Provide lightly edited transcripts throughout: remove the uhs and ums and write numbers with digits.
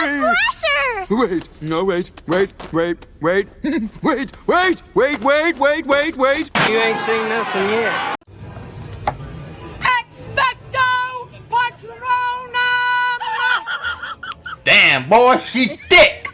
Slasher! Wait, no, wait. Wait. Wait. You ain't seen nothing yet. Expecto Patronum! Damn, boy, she thick!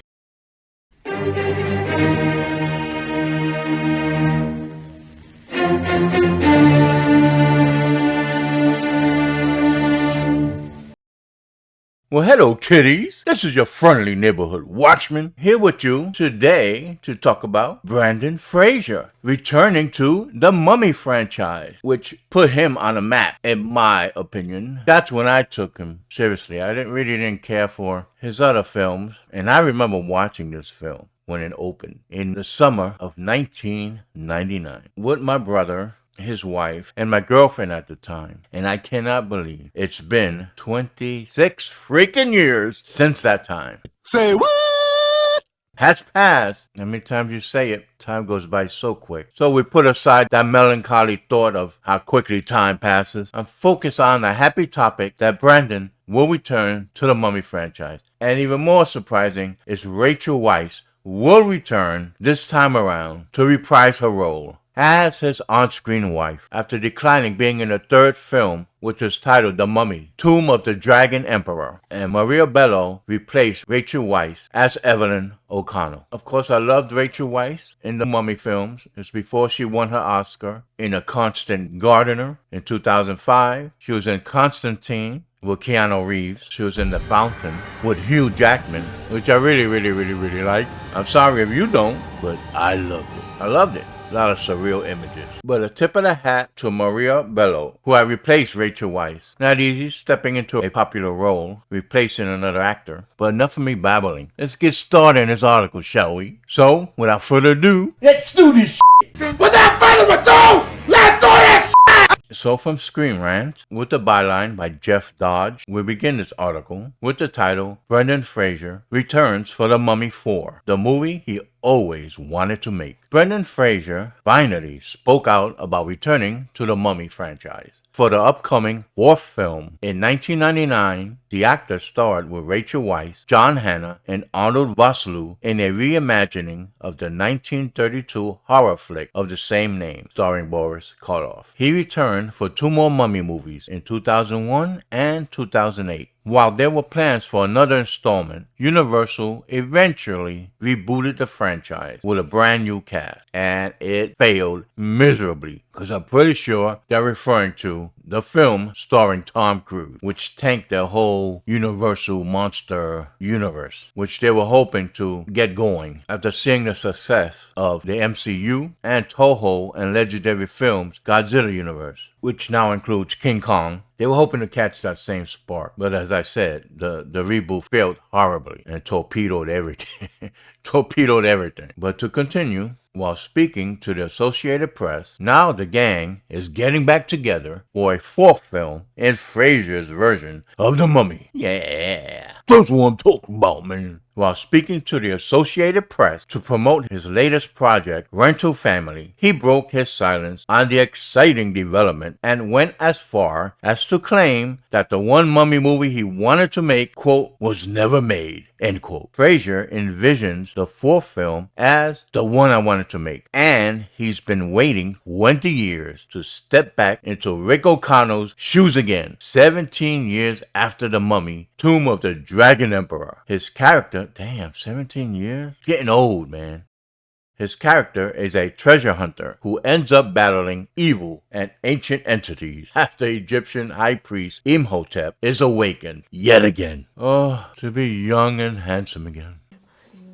Well, hello, kiddies. This is your friendly neighborhood watchman here with you today to talk about Brendan Fraser returning to the Mummy franchise, which put him on a map, in my opinion. That's when I took him seriously. I didn't care for his other films, and I remember watching this film when it opened in the summer of 1999 with my brother, his wife, and my girlfriend at the time. And I cannot believe it's been 26 freaking years since that time. Say what? Has passed. How many times you say it, time goes by so quick. So we put aside that melancholy thought of how quickly time passes and focus on the happy topic that Brendan will return to the Mummy franchise. And even more surprising is Rachel Weisz will return this time around to reprise her role as his on-screen wife after declining being in the third film, which was titled The Mummy, Tomb of the Dragon Emperor. And Maria Bello replaced Rachel Weisz as Evelyn O'Connell. Of course, I loved Rachel Weisz in the Mummy films. It's before she won her Oscar in A Constant Gardener in 2005. She was in Constantine with Keanu Reeves. She was in The Fountain with Hugh Jackman, which I really like. I'm sorry if you don't, but I loved it. I loved it. A lot of surreal images. But a tip of the hat to Maria Bello, who had replaced Rachel Weisz. Not easy stepping into a popular role, replacing another actor. But enough of me babbling. Let's get started in this article, shall we? So, without further ado, let's do this shit! Without further ado, let's do this shit! So from Screen Rant, with the byline by Jeff Dodge, we begin this article with the title, Brendan Fraser returns for The Mummy 4, the movie he always wanted to make. Brendan Fraser finally spoke out about returning to the Mummy franchise for the upcoming fourth film. In 1999, the actor starred with Rachel Weisz, John Hannah, and Arnold Vosloo in a reimagining of the 1932 horror flick of the same name, starring Boris Karloff. He returned for two more Mummy movies in 2001 and 2008. While there were plans for another installment, Universal eventually rebooted the franchise with a brand new cast, and it failed miserably, because I'm pretty sure they're referring to the film starring Tom Cruise, which tanked their whole Universal monster universe, which they were hoping to get going after seeing the success of the MCU and Toho and Legendary Films' Godzilla universe, which now includes King Kong. They were hoping to catch that same spark, but as I said, the reboot failed horribly and torpedoed everything. But to continue, while speaking to the Associated Press, now the gang is getting back together for a fourth film in Fraser's version of The Mummy. Yeah, that's what I'm talking about, man. While speaking to the Associated Press to promote his latest project, Rental Family, he broke his silence on the exciting development and went as far as to claim that the one Mummy movie he wanted to make, quote, was never made, end quote. Fraser envisions the fourth film as the one I wanted to make, and he's been waiting 20 years to step back into Rick O'Connell's shoes again, 17 years after The Mummy, Tomb of the Dragon Emperor. His character, damn, 17 years? Getting old, man. His character is a treasure hunter who ends up battling evil and ancient entities after Egyptian high priest Imhotep is awakened yet again. Oh, to be young and handsome again.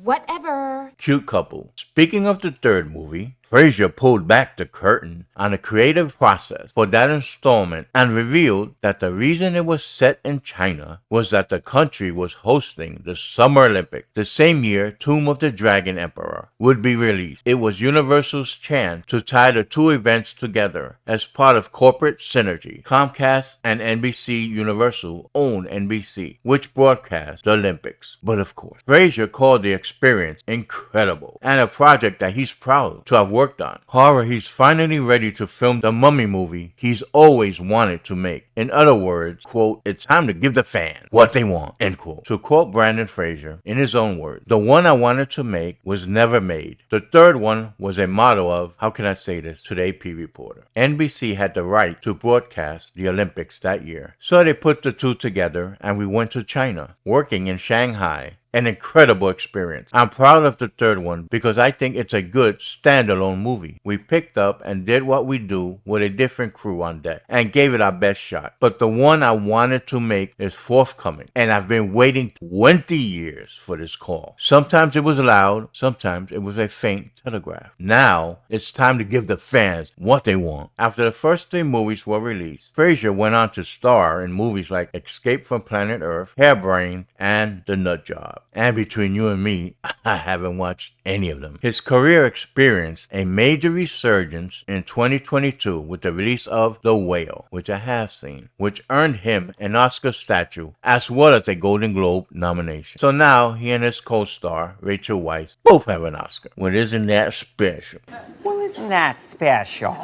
Whatever. Cute couple. Speaking of the third movie, Fraser pulled back the curtain on the creative process for that installment and revealed that the reason it was set in China was that the country was hosting the Summer Olympics the same year Tomb of the Dragon Emperor would be released. It was Universal's chance to tie the two events together as part of corporate synergy. Comcast and NBC Universal own NBC, which broadcast the Olympics. But of course, Fraser called the experience incredible, and a project that he's proud to have worked on. Horror, he's finally ready to film the Mummy movie he's always wanted to make. In other words, quote, it's time to give the fans what they want, end quote. To quote Brendan Fraser in his own words, the one I wanted to make was never made. The third one was a model of, how can I say this to the AP reporter? NBC had the right to broadcast the Olympics that year. So they put the two together and we went to China, working in Shanghai. An incredible experience. I'm proud of the third one because I think it's a good standalone movie. We picked up and did what we do with a different crew on deck and gave it our best shot. But the one I wanted to make is forthcoming, and I've been waiting 20 years for this call. Sometimes it was loud, sometimes it was a faint telegraph. Now it's time to give the fans what they want. After the first 3 movies were released, Fraser went on to star in movies like Escape from Planet Earth, Hairbrained, and The Nut Job. And between you and me, I haven't watched any of them. His career experienced a major resurgence in 2022 with the release of The Whale, which I have seen, which earned him an Oscar statue as well as a Golden Globe nomination. So now he and his co-star, Rachel Weisz, both have an Oscar. Well, isn't that special? Well, isn't that special?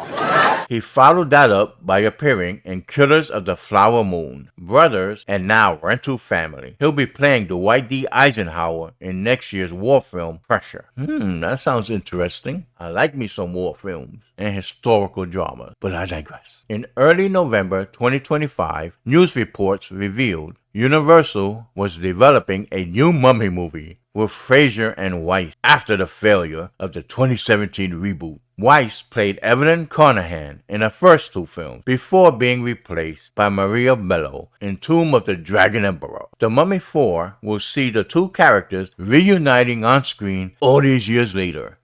He followed that up by appearing in Killers of the Flower Moon, Brothers, and now Rental Family. He'll be playing Dwight D. Eisenhower in next year's war film, Pressure. That sounds interesting. I like me some war films and historical dramas, but I digress. In early November 2025, news reports revealed Universal was developing a new Mummy movie with Fraser and Weisz after the failure of the 2017 reboot. Weisz played Evelyn Carnahan in the first 2 films before being replaced by Maria Bello in Tomb of the Dragon Emperor. The Mummy 4 will see the 2 characters reuniting on screen all these years later.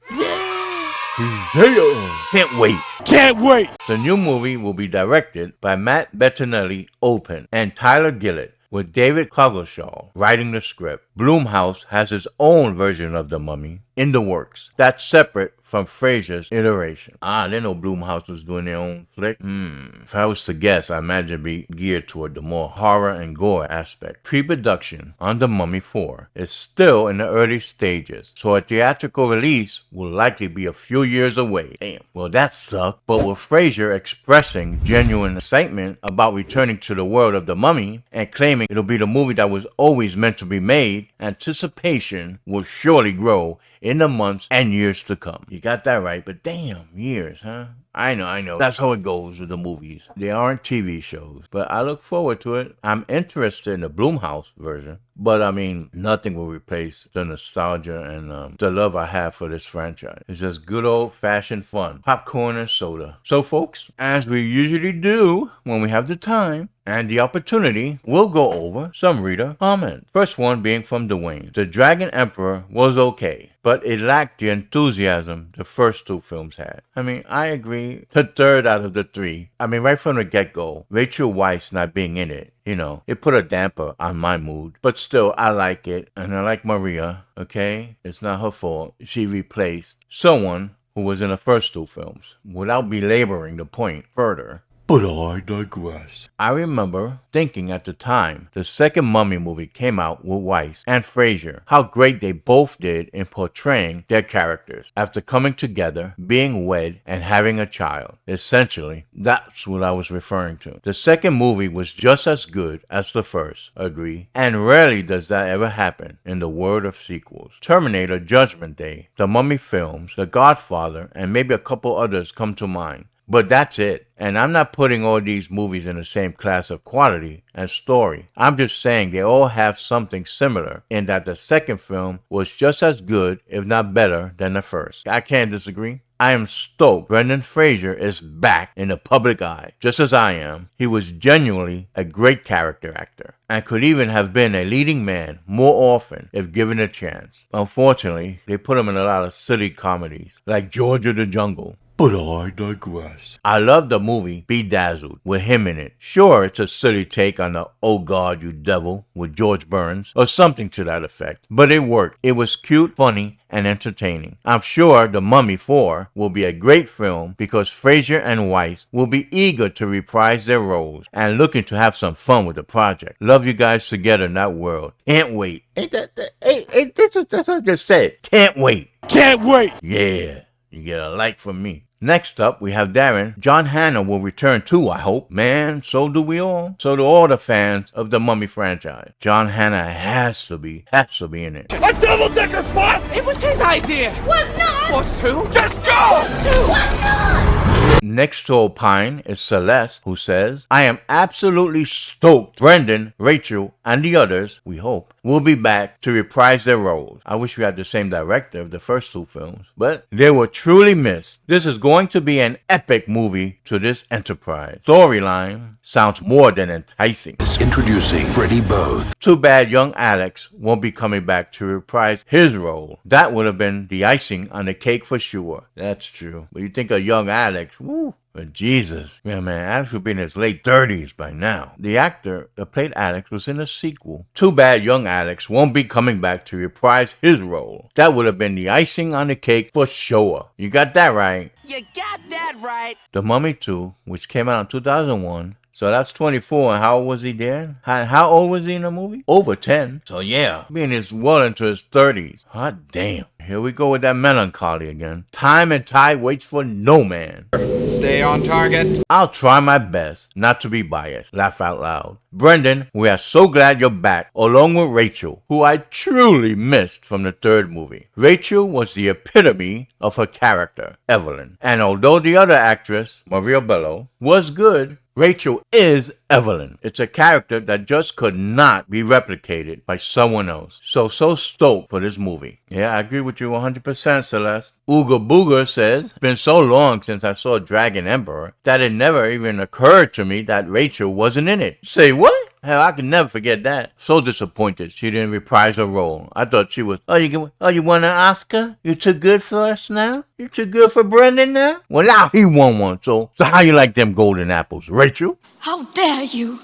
Can't wait. Can't wait! The new movie will be directed by Matt Bettinelli-Olpin and Tyler Gillett, with David Coggeshall writing the script. Blumhouse has his own version of The Mummy in the works. That's separate from Fraser's iteration. I didn't know Blumhouse was doing their own flick. If I was to guess, I imagine it'd be geared toward the more horror and gore aspect. Pre-production on The Mummy 4 is still in the early stages, so a theatrical release will likely be a few years away. Damn. Well, that sucked. But with Fraser expressing genuine excitement about returning to the world of The Mummy and claiming it'll be the movie that was always meant to be made, anticipation will surely grow in the months and years to come. You got that right, but damn, years, huh? I know. That's how it goes with the movies. They aren't TV shows, but I look forward to it. I'm interested in the Blumhouse version, but I mean, nothing will replace the nostalgia and the love I have for this franchise. It's just good old-fashioned fun. Popcorn and soda. So, folks, as we usually do when we have the time and the opportunity, we'll go over some reader comments. First one being from Dwayne. The Dragon Emperor was okay, but it lacked the enthusiasm the first 2 films had. I mean, I agree. The third out of the 3. I mean, right from the get-go, Rachel Weisz not being in it, you know, it put a damper on my mood. But still, I like it, and I like Maria, okay? It's not her fault. She replaced someone who was in the first 2 films. Without belaboring the point further, but I digress. I remember thinking at the time the second Mummy movie came out with Weisz and Fraser, how great they both did in portraying their characters after coming together, being wed, and having a child. Essentially, that's what I was referring to. The second movie was just as good as the first, agree? And rarely does that ever happen in the world of sequels. Terminator, Judgment Day, the Mummy films, The Godfather, and maybe a couple others come to mind. But that's it. And I'm not putting all these movies in the same class of quality and story. I'm just saying they all have something similar in that the second film was just as good, if not better, than the first. I can't disagree. I am stoked Brendan Fraser is back in the public eye, just as I am. He was genuinely a great character actor and could even have been a leading man more often if given a chance. Unfortunately, they put him in a lot of silly comedies like George of the Jungle. But I digress. I love the movie Bedazzled with him in it. Sure, it's a silly take on the "Oh God, You Devil" with George Burns or something to that effect, but it worked. It was cute, funny, and entertaining. I'm sure The Mummy 4 will be a great film because Fraser and Weisz will be eager to reprise their roles and looking to have some fun with the project. Love you guys together in that world. Can't wait. Ain't that's what I just said. Can't wait. Can't wait! Yeah. You get a like from me. Next up, we have Darren. John Hannah will return too, I hope. Man, so do we all. So do all the fans of the Mummy franchise. John Hannah has to be in it. A double-decker bus? It was his idea. Was not. Was too? Just go! Was not. Next to Opine is Celeste, who says, I am absolutely stoked Brendan, Rachel, and the others, we hope, will be back to reprise their roles. I wish we had the same director of the first two films, but they were truly missed. This is going to be an epic movie to this enterprise. Storyline sounds more than enticing. Introducing Freddie Both. Too bad young Alex won't be coming back to reprise his role. That would have been the icing on the cake for sure. That's true. But you think of young Alex, woo. But Jesus. Yeah, man, Alex would be in his late 30s by now. The actor that played Alex was in a sequel. Too bad young Alex won't be coming back to reprise his role. That would have been the icing on the cake for sure. You got that right. You got that right. The Mummy 2, which came out in 2001. So that's 24, and how old was he then? How old was he in the movie? Over 10. So yeah, being well into his 30s. Hot damn. Here we go with that melancholy again. Time and tide waits for no man. Stay on target. I'll try my best not to be biased. Laugh out loud. Brendan, we are so glad you're back, along with Rachel, who I truly missed from the third movie. Rachel was the epitome of her character, Evelyn. And although the other actress, Maria Bello, was good, Rachel is Evelyn. It's a character that just could not be replicated by someone else. So stoked for this movie. Yeah, I agree with you 100%, Celeste. Ooga Booga says, it's been so long since I saw Dragon Emperor that it never even occurred to me that Rachel wasn't in it. Say what? Hell, I can never forget that. So disappointed she didn't reprise her role. I thought she was, you want an Oscar? You're too good for us now? You're too good for Brendan now? Well, now he won one, so how you like them golden apples, Rachel? How dare you?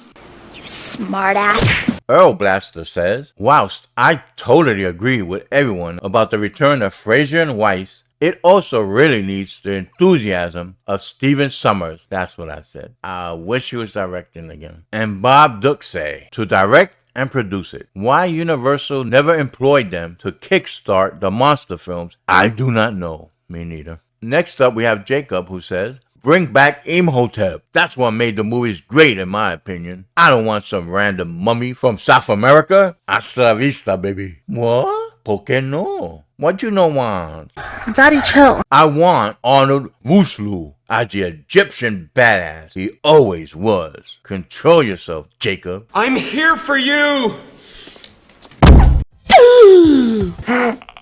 You smartass. Earl Blaster says, whilst I totally agree with everyone about the return of Fraser and Weisz, it also really needs the enthusiasm of Stephen Sommers. That's what I said. I wish he was directing again. And Bob Duxey to direct and produce it. Why Universal never employed them to kickstart the monster films, I do not know. Me neither. Next up, we have Jacob, who says, bring back Imhotep. That's what made the movies great, in my opinion. I don't want some random mummy from South America. Hasta la vista, baby. What? ¿Por qué no? What you don't want? Daddy, chill. I want Arnold Vosloo as the Egyptian badass he always was. Control yourself, Jacob. I'm here for you.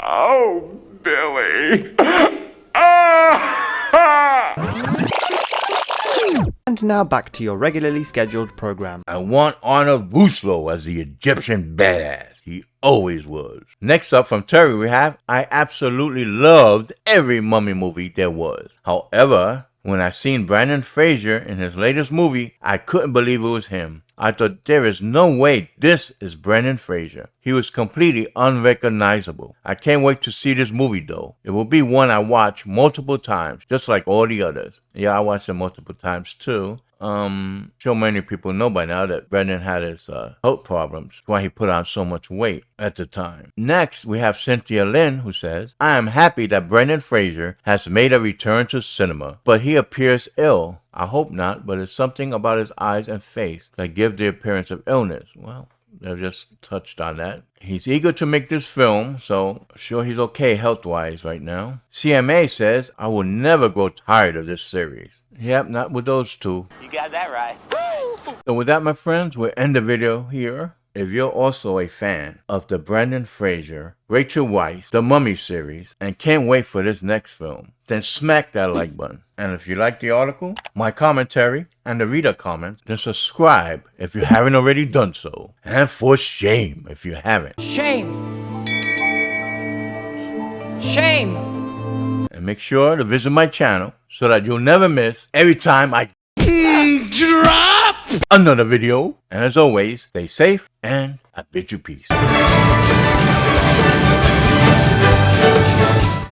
Oh, Billy. And now back to your regularly scheduled program. I want Arnold Vosloo as the Egyptian badass he always was. Next up from Terry we have, I absolutely loved every Mummy movie there was. However, when I seen Brendan Fraser in his latest movie, I couldn't believe it was him. I thought there is no way this is Brendan Fraser. He was completely unrecognizable. I can't wait to see this movie though. It will be one I watch multiple times, just like all the others. Yeah, I watched it multiple times too. So many people know by now that Brendan had his health problems. That's why he put on so much weight at the time. Next, we have Cynthia Lynn, who says, I am happy that Brendan Fraser has made a return to cinema, but he appears ill. I hope not, but it's something about his eyes and face that give the appearance of illness. Well, they've just touched on that. He's eager to make this film, so I'm sure he's okay health-wise right now. CMA says, I will never grow tired of this series. Yep, not with those two. You got that right. So with that, my friends, we'll end the video here. If you're also a fan of the Brendan Fraser, Rachel Weisz, The Mummy series, and can't wait for this next film, then smack that like button. And if you like the article, my commentary, and the reader comments, then subscribe if you haven't already done so. And for shame if you haven't. Shame. Shame. And make sure to visit my channel so that you'll never miss every time I drop another video. And as always, stay safe and I bid you peace.